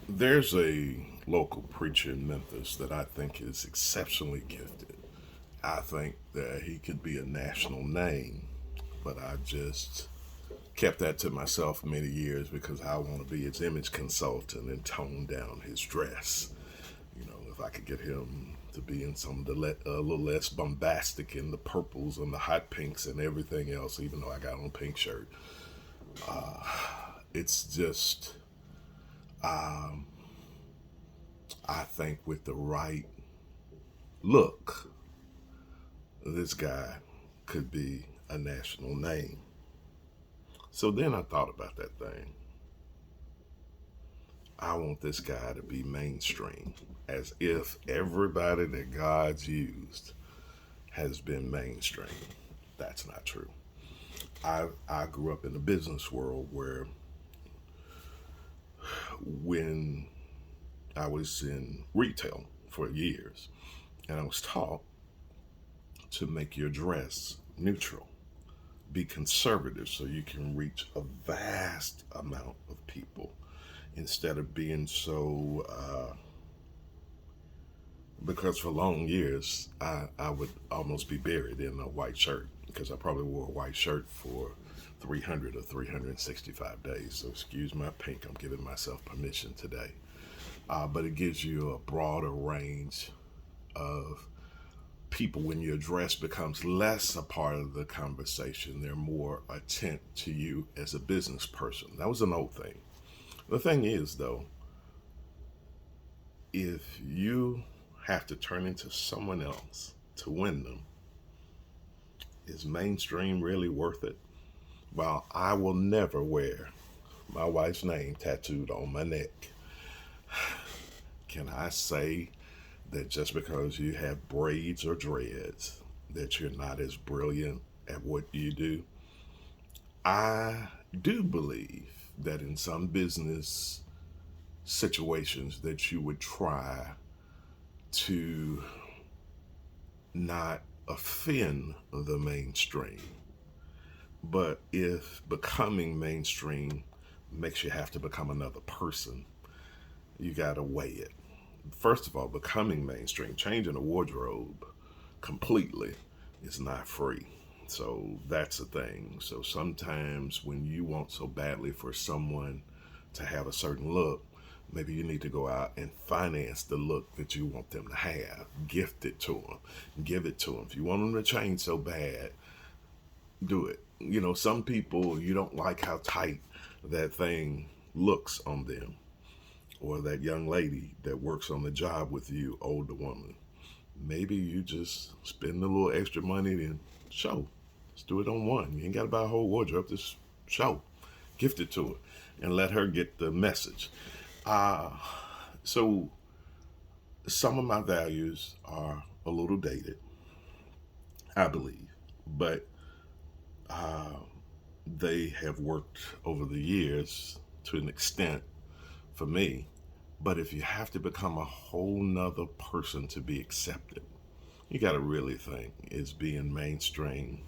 There's a local preacher in Memphis that I think is exceptionally gifted. I think that he could be a national name, but I just kept that to myself many years because I want to be his image consultant and tone down his dress. If I could get him to be in some of the a little less bombastic in the purples and the hot pinks and everything else, even though I got on a pink shirt. It's just, I think with the right look, this guy could be a national name. So then I thought about that thing. I want this guy to be mainstream, as if everybody that God's used has been mainstream. That's not true. I grew up in the business world where when I was in retail for years, and I was taught to make your dress neutral, be conservative so you can reach a vast amount of people instead of being so because for long years I would almost be buried in a white shirt because I probably wore a white shirt for 300 or 365 days. So excuse my pink, I'm giving myself permission today. But it gives you a broader range of people. When your dress becomes less a part of the conversation, they're more attent to you as a business person. That was an old thing. The thing is, though, if you have to turn into someone else to win them, is mainstream really worth it? Well, I will never wear my wife's name tattooed on my neck. Can I say that just because you have braids or dreads, that you're not as brilliant at what you do? I do believe that in some business situations that you would try to not offend the mainstream. But if becoming mainstream makes you have to become another person, you got to weigh it. First of all, becoming mainstream, changing a wardrobe completely is not free. So that's the thing. So sometimes when you want so badly for someone to have a certain look, maybe you need to go out and finance the look that you want them to have. Gift it to them. Give it to them. If you want them to change so bad, do it. Some people, you don't like how tight that thing looks on them, or that young lady that works on the job with you, older woman. Maybe you just spend a little extra money and show. Let's do it on one. You ain't got to buy a whole wardrobe. Just show. Gift it to her and let her get the message. Uh, so some of my values are a little dated, I believe, but uh, they have worked over the years to an extent for me. But if you have to become a whole nother person to be accepted, you got to really think, is being mainstream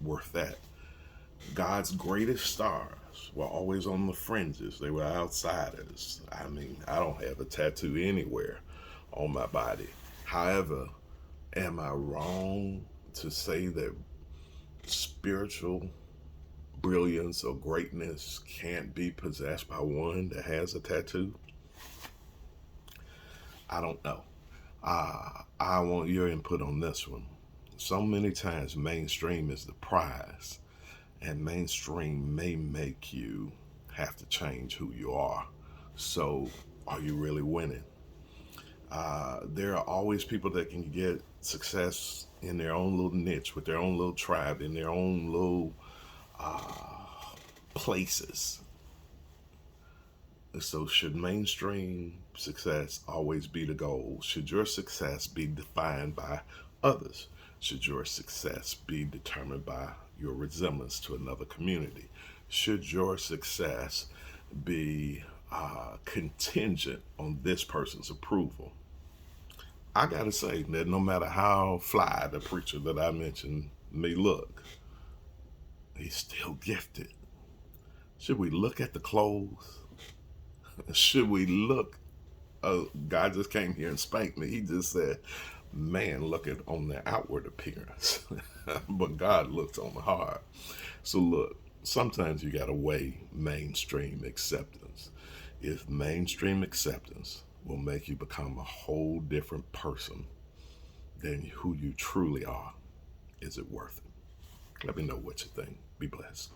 worth that? God's greatest stars were always on the fringes. They were outsiders. I mean, I don't have a tattoo anywhere on my body. However, am I wrong to say that spiritual brilliance or greatness can't be possessed by one that has a tattoo? I don't know. I want your input on this one. So many times, mainstream is the prize, and mainstream may make you have to change who you are. So, are you really winning? There are always people that can get success in their own little niche, with their own little tribe, in their own little places. So, should mainstream success always be the goal? Should your success be defined by others? Should your success be determined by your resemblance to another community? Should your success be contingent on this person's approval? I gotta say that no matter how fly the preacher that I mentioned may look, he's still gifted. Should we look at the clothes? Should we look? God just came here and spanked me. He just said, man, look at on the outward appearance, but God looks on the heart. So look, sometimes you got to weigh mainstream acceptance. If mainstream acceptance will make you become a whole different person than who you truly are, is it worth it? Let me know what you think. Be blessed.